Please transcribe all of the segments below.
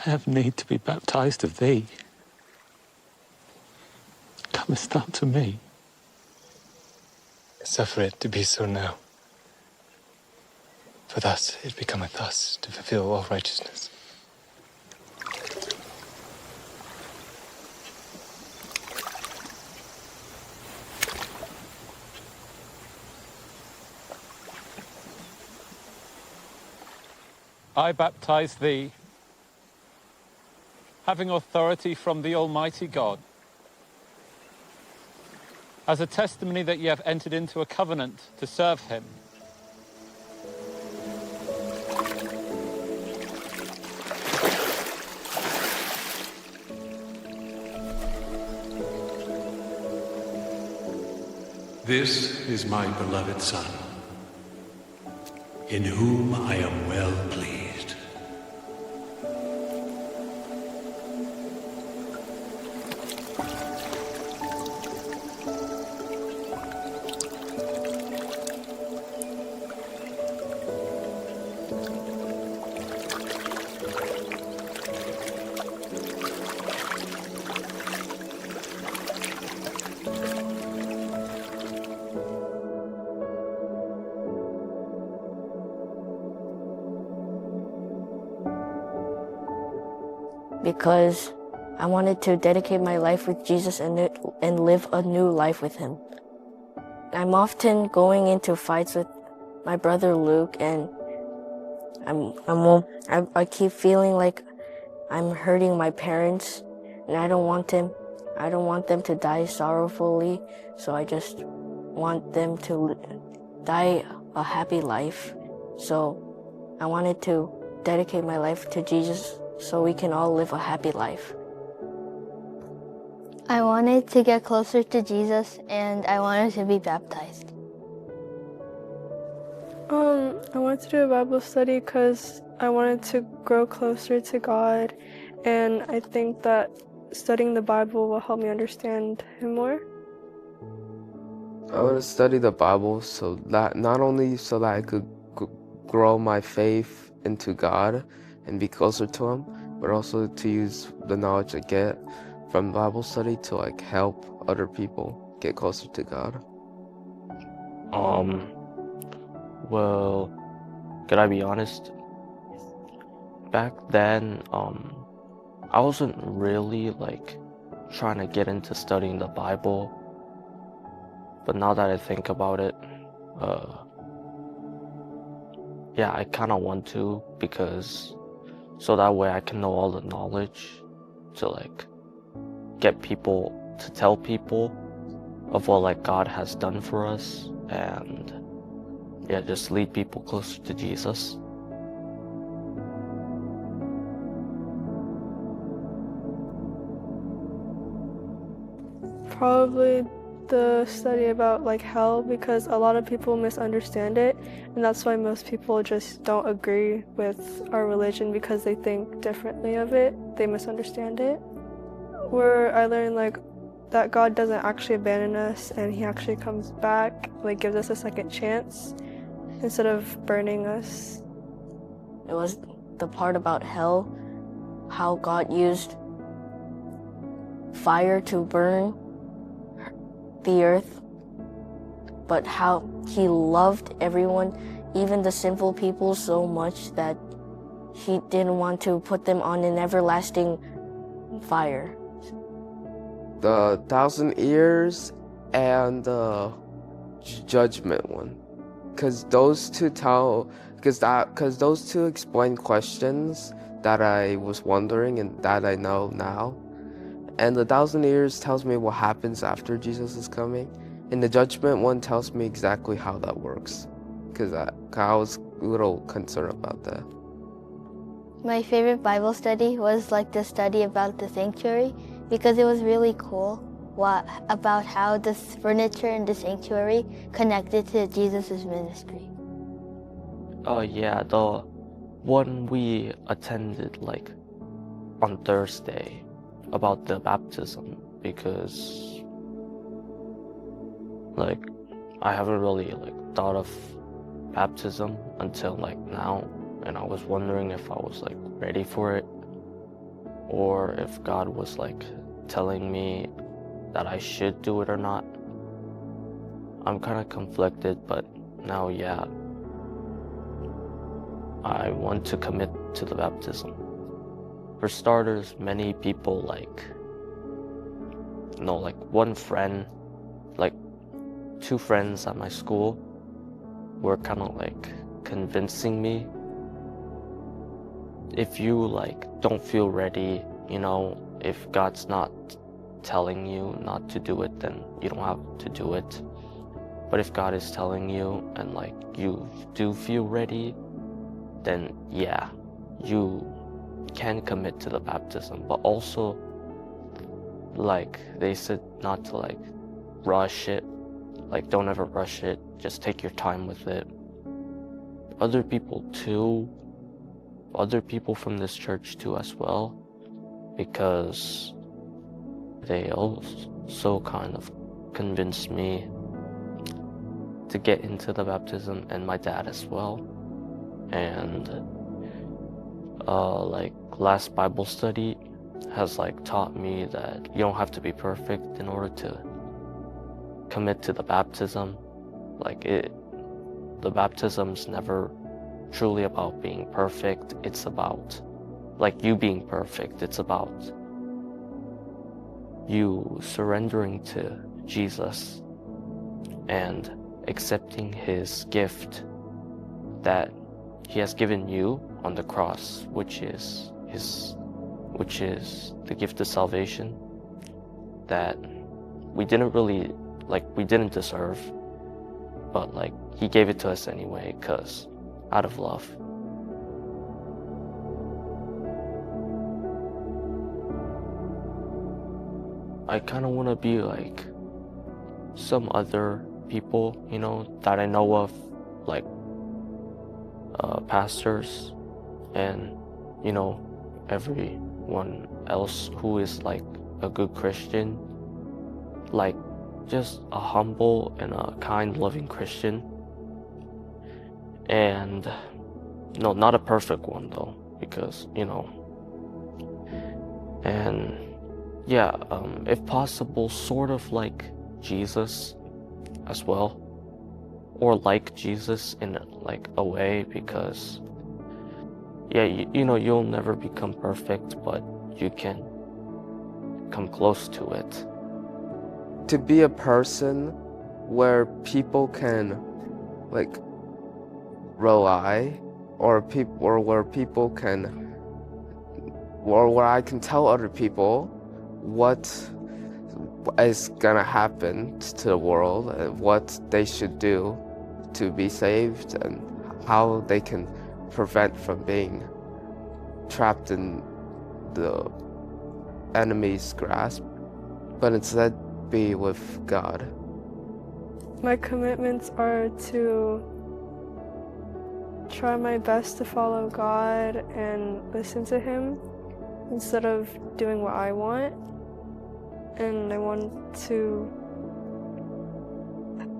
I have need to be baptized of thee. Comest thou to me? Suffer it to be so now. For thus it becometh us to fulfill all righteousness. I baptize thee, having authority from the Almighty God, as a testimony that ye have entered into a covenant to serve him. This is my beloved Son, in whom I am well pleased. Because I wanted to dedicate my life with Jesus and live a new life with him. I'm often going into fights with my brother Luke, and I keep feeling like I'm hurting my parents, and I don't want them to die sorrowfully, so I just want them to die a happy life. So I wanted to dedicate my life to Jesus so we can all live a happy life. I wanted to get closer to Jesus, and I wanted to be baptized. I wanted to do a Bible study because I wanted to grow closer to God, and I think that studying the Bible will help me understand him more. I want to study the Bible so that not only so that I could grow my faith into God and be closer to him, but also to use the knowledge I get from Bible study to like help other people get closer to God. Well, could I be honest? Back then, I wasn't really like trying to get into studying the Bible, but now that I think about it, yeah, I kind of want to, because so that way I can know all the knowledge to like get people to tell people of what like God has done for us, and yeah, just lead people closer to Jesus. Probably the study about like hell, because a lot of people misunderstand it, and that's why most people just don't agree with our religion because they think differently of it. They misunderstand it. Where I learned like that God doesn't actually abandon us, and he actually comes back, like gives us a second chance instead of burning us. It was the part about hell, how God used fire to burn the earth, but how he loved everyone, even the sinful people, so much that he didn't want to put them on an everlasting fire. The 1,000 years and the judgment one, because those two explain questions that I was wondering and that I know now. And the 1,000 years tells me what happens after Jesus is coming, and the judgment one tells me exactly how that works, because I was a little concerned about that. My favorite Bible study was like the study about the sanctuary, because it was really cool about how the furniture in the sanctuary connected to Jesus' ministry. Yeah, the one we attended like on Thursday about the baptism, because like I haven't really like thought of baptism until like now, and I was wondering if I was like ready for it. or if God was like telling me that I should do it or not. I'm kind of conflicted, but now, yeah, I want to commit to the baptism. For starters, many people like one friend, like 2 friends at my school were kind of like convincing me, if you like don't feel ready, if God's not telling you not to do it, then you don't have to do it. But if God is telling you and like you do feel ready, then yeah, you can commit to the baptism. But also, like they said, not to like rush it. Like, don't ever rush it. Just take your time with it. Other people from this church too as well, because they also kind of convinced me to get into the baptism, and my dad as well. And like last Bible study has like taught me that you don't have to be perfect in order to commit to the baptism. Like the baptism's never truly about being perfect. It's about like you being perfect. It's about you surrendering to Jesus and accepting his gift that he has given you on the cross, which is the gift of salvation that we didn't deserve, but like he gave it to us anyway, because out of love. I kind of want to be like some other people, that I know of, like pastors and, everyone else who is like a good Christian, like just a humble and a kind, loving Christian. And no, not a perfect one though, because, and yeah, if possible, sort of like Jesus as well, or like Jesus in like a way, because yeah, you'll never become perfect, but you can come close to it. To be a person where people can like rely, or where people can, or where I can tell other people what is gonna happen to the world and what they should do to be saved, and how they can prevent from being trapped in the enemy's grasp, but instead be with God. My commitments are to try my best to follow God and listen to him instead of doing what I want. And I want to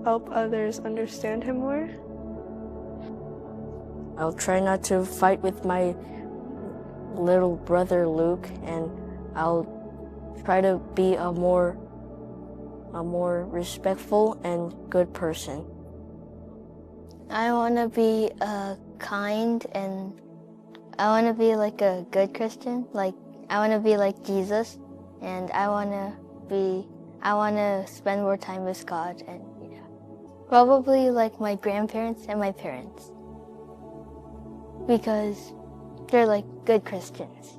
help others understand him more. I'll try not to fight with my little brother Luke, and I'll try to be a more respectful and good person. I want to be kind, and I want to be like a good Christian. Like, I want to be like Jesus, and I want to spend more time with God, and probably like my grandparents and my parents, because they're like good Christians.